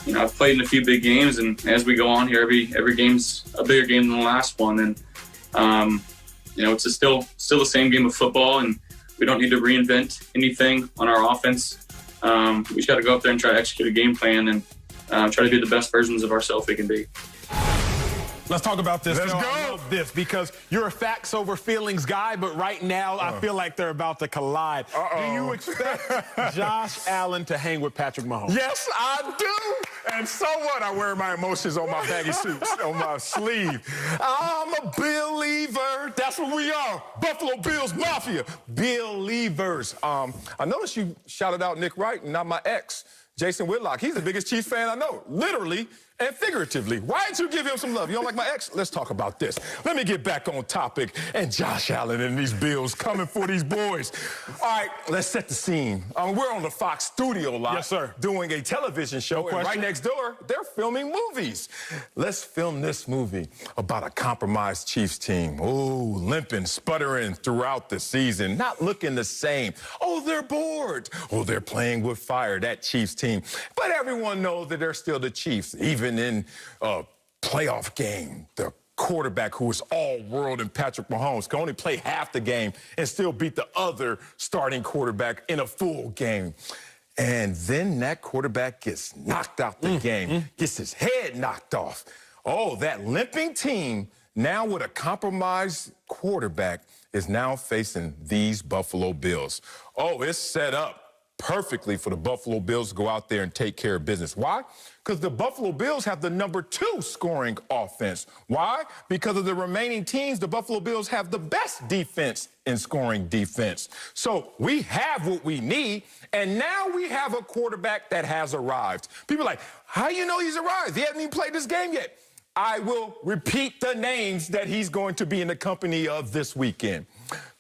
You know, I've played in a few big games, and as we go on here, every game's a bigger game than the last one. And you know, it's still the same game of football, and we don't need to reinvent anything on our offense. We just got to go up there and try to execute a game plan and try to be the best versions of ourselves we can be. Let's talk about this. Let's go. I love this because you're a facts over feelings guy, but right now I feel like they're about to collide. Do you expect Josh Allen to hang with Patrick Mahomes? Yes, I do. And so what? I wear my emotions on my baggy suits, on my sleeve. I'm a believer. That's what we are. Buffalo Bills Mafia. Believers. I noticed you shouted out Nick Wright and not my ex, Jason Whitlock. He's the biggest Chiefs fan I know, literally and figuratively. Why didn't you give him some love? You don't like my ex? Let's talk about this. Let me get back on topic. And Josh Allen and these Bills coming for these boys. All right, let's set the scene. We're on the Fox studio lot. Yes, sir. Doing a television show. And right next door, they're filming movies. Let's film this movie about a compromised Chiefs team. Oh, limping, sputtering throughout the season, not looking the same. Oh, they're bored. Oh, they're playing with fire, that Chiefs team. But everyone knows that they're still the Chiefs, even in a playoff game. The quarterback who is all-world and Patrick Mahomes can only play half the game and still beat the other starting quarterback in a full game. And then that quarterback gets knocked out the game, gets his head knocked off. Oh, that limping team, now with a compromised quarterback, is now facing these Buffalo Bills. Oh, it's set up perfectly for the Buffalo Bills to go out there and take care of business. Why? Because the Buffalo Bills have the #2 scoring offense. Why? Because of the remaining teams, the Buffalo Bills have the best defense in scoring defense. So we have what we need, and now we have a quarterback that has arrived. People are like, how do you know he's arrived? He hasn't even played this game yet. I will repeat the names that he's going to be in the company of this weekend.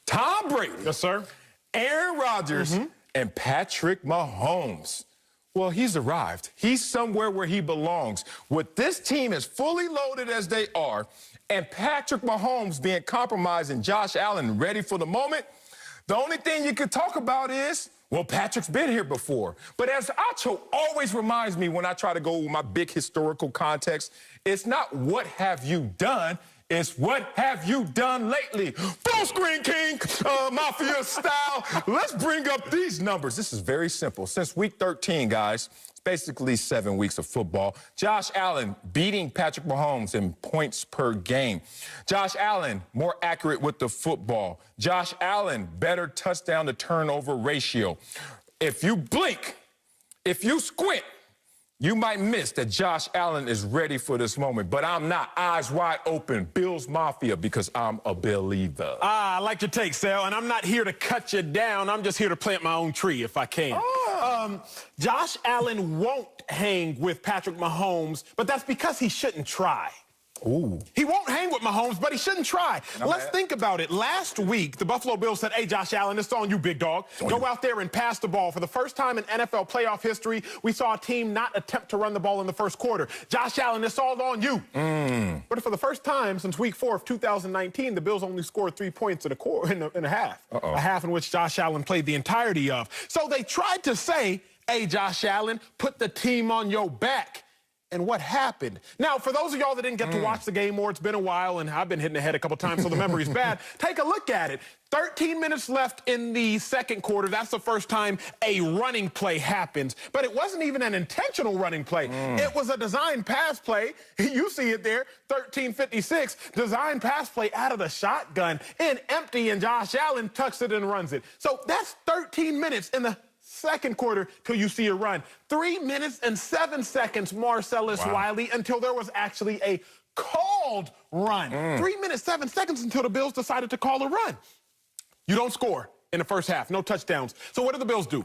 Tom Brady. Yes, sir. Aaron Rodgers. And Patrick Mahomes. Well, he's arrived. He's somewhere where he belongs. With this team as fully loaded as they are, and Patrick Mahomes being compromised and Josh Allen ready for the moment, the only thing you could talk about is, well, Patrick's been here before. But as Acho always reminds me when I try to go with my big historical context, it's not what have you done, it's what have you done lately? Full screen king, Mafia style. Let's bring up these numbers. This is very simple. Since week 13, guys, it's basically 7 weeks of football. Josh Allen beating Patrick Mahomes in points per game. Josh Allen more accurate with the football. Josh Allen better touchdown to turnover ratio. If you blink, if you squint, you might miss that Josh Allen is ready for this moment, but I'm not. Eyes wide open. Bills Mafia, because I'm a believer. I like your take, Sal, and I'm not here to cut you down. I'm just here to plant my own tree, if I can. Josh Allen won't hang with Patrick Mahomes, but that's because he shouldn't try. Ooh. He won't hang with Mahomes, but he shouldn't try. Let's think about it. Last week, the Buffalo Bills said, hey, Josh Allen, it's on you, big dog. Go out there and pass the ball. For the first time in NFL playoff history, we saw a team not attempt to run the ball in the first quarter. Josh Allen, it's all on you. But for the first time since week 4 of 2019, the Bills only scored 3 points in a half. A half in which Josh Allen played the entirety of. So they tried to say, hey, Josh Allen, put the team on your back. And what happened? Now, for those of y'all that didn't get to watch the game more, it's been a while, and I've been hitting the head a couple times, so the memory's bad. Take a look at it. 13 minutes left in the second quarter. That's the first time a running play happened. But it wasn't even an intentional running play. It was a design pass play. You see it there, 13:56. Design pass play out of the shotgun, in empty, and Josh Allen tucks it and runs it. So that's 13 minutes in the second quarter till you see a run. 3 minutes and 7 seconds, Marcellus Wiley, until there was actually a called run. 3 minutes, 7 seconds until the Bills decided to call a run. You don't score in the first half, no touchdowns. So what do the Bills do?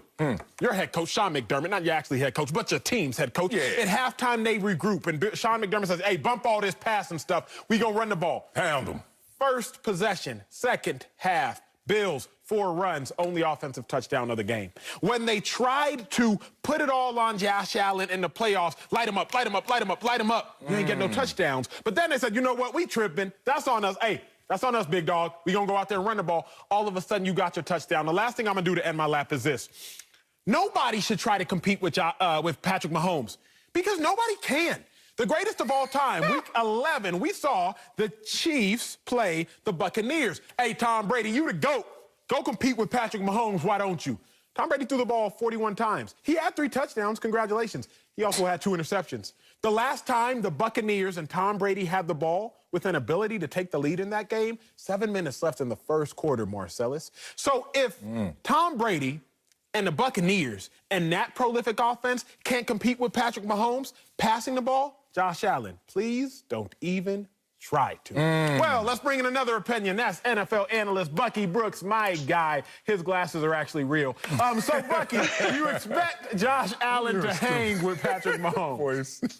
Your head coach, Sean McDermott, not your actually head coach, but your team's head coach. At halftime, they regroup, and Sean McDermott says, hey, bump all this passing stuff. We gonna run the ball. Pound them. First possession, second half. Bills, 4 runs, only offensive touchdown of the game. When they tried to put it all on Josh Allen in the playoffs, light him up, light him up, light him up, light him up, you ain't get no touchdowns. But then they said, you know what, we tripping. That's on us. Hey, that's on us, big dog. We gonna go out there and run the ball. All of a sudden, you got your touchdown. The last thing I'm gonna do to end my lap is this. Nobody should try to compete with Patrick Mahomes because nobody can. The greatest of all time, Week 11, we saw the Chiefs play the Buccaneers. Hey, Tom Brady, you the GOAT. Go compete with Patrick Mahomes, why don't you? Tom Brady threw the ball 41 times. He had 3 touchdowns, congratulations. He also had 2 interceptions. The last time the Buccaneers and Tom Brady had the ball with an ability to take the lead in that game, 7 minutes left in the first quarter, Marcellus. So if Tom Brady and the Buccaneers and that prolific offense can't compete with Patrick Mahomes passing the ball, Josh Allen, please don't even try to. Well, let's bring in another opinion. That's NFL analyst Bucky Brooks, my guy. His glasses are actually real. So, Bucky, you expect Josh Allen to hang with Patrick Mahomes?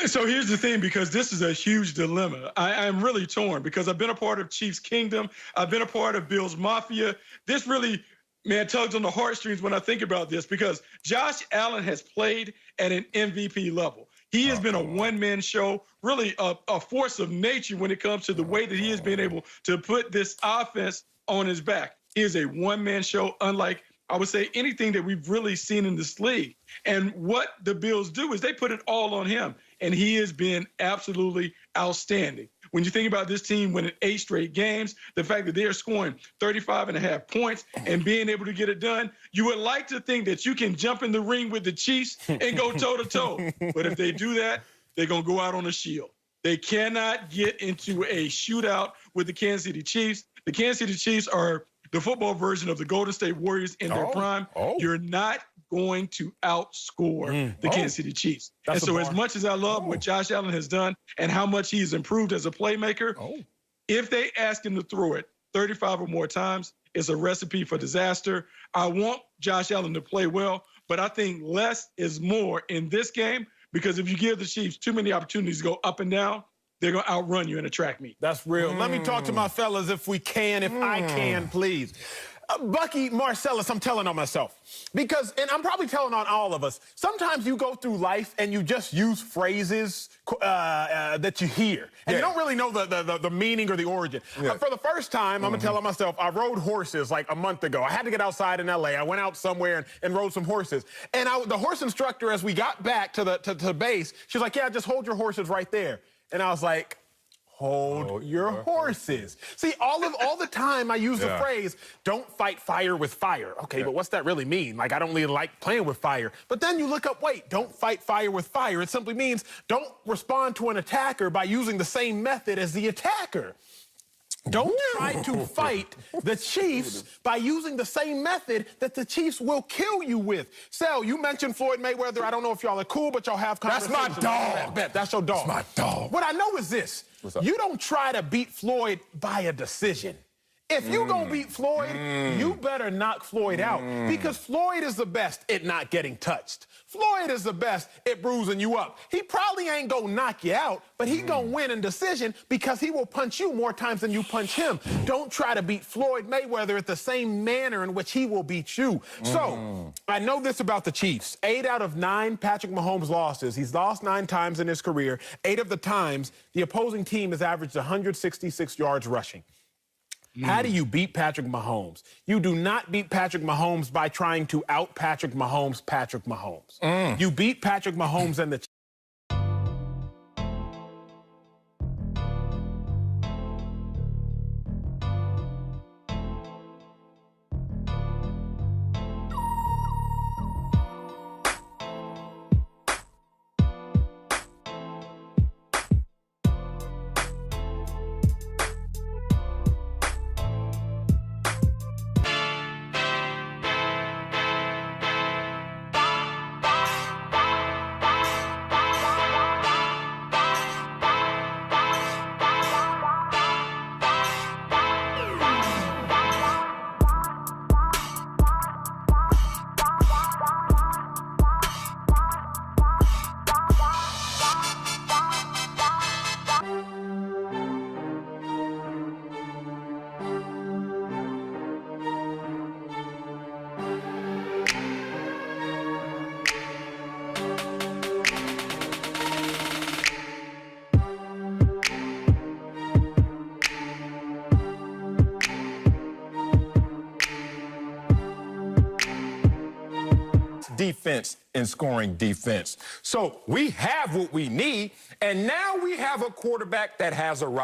So here's the thing, because this is a huge dilemma. I'm really torn because I've been a part of Chiefs Kingdom. I've been a part of Bills Mafia. This really, man, tugs on the heartstrings when I think about this because Josh Allen has played at an MVP level. He has been a one-man show, really a force of nature when it comes to the way that he has been able to put this offense on his back. He is a one-man show, unlike, I would say, anything that we've really seen in this league. And what the Bills do is they put it all on him, and he has been absolutely outstanding. When you think about this team winning 8 straight games, the fact that they are scoring 35.5 points and being able to get it done, you would like to think that you can jump in the ring with the Chiefs and go toe-to-toe. But if they do that, they're going to go out on a shield. They cannot get into a shootout with the Kansas City Chiefs. The Kansas City Chiefs are the football version of the Golden State Warriors in their prime. You're not going to outscore the Kansas City Chiefs. And so as much as I love what Josh Allen has done and how much he's improved as a playmaker, if they ask him to throw it 35 or more times, it's a recipe for disaster. I want Josh Allen to play well, but I think less is more in this game because if you give the Chiefs too many opportunities to go up and down, they're going to outrun you in a track meet. That's real. Let me talk to my fellas if we can, if I can, please. Bucky, Marcellus, I'm telling on myself. Because, and I'm probably telling on all of us, sometimes you go through life and you just use phrases that you hear. And you don't really know the meaning or the origin. For the first time, I'm going to tell on myself, I rode horses like a month ago. I had to get outside in L.A. I went out somewhere and rode some horses. And the horse instructor, as we got back to the base, she was like, yeah, just hold your horses right there. And I was like, hold your horses. See, all the time I use the phrase, don't fight fire with fire. Okay, but what's that really mean? Like, I don't really like playing with fire. But then you look up, wait, don't fight fire with fire. It simply means don't respond to an attacker by using the same method as the attacker. Don't try to fight the Chiefs by using the same method that the Chiefs will kill you with. Sal, you mentioned Floyd Mayweather. I don't know if y'all are cool, but y'all have conversations. That's my dog. That's your dog. That's my dog. What I know is this. You don't try to beat Floyd by a decision. If you gonna beat Floyd, you better knock Floyd out because Floyd is the best at not getting touched. Floyd is the best at bruising you up. He probably ain't gonna knock you out, but he gonna win in decision because he will punch you more times than you punch him. Don't try to beat Floyd Mayweather at the same manner in which he will beat you. So, I know this about the Chiefs. 8 out of 9 Patrick Mahomes losses. He's lost 9 times in his career. 8 of the times, the opposing team has averaged 166 yards rushing. How do you beat Patrick Mahomes? You do not beat Patrick Mahomes by trying to out Patrick Mahomes. You beat Patrick Mahomes and the defense in scoring defense. So we have what we need, and now we have a quarterback that has arrived.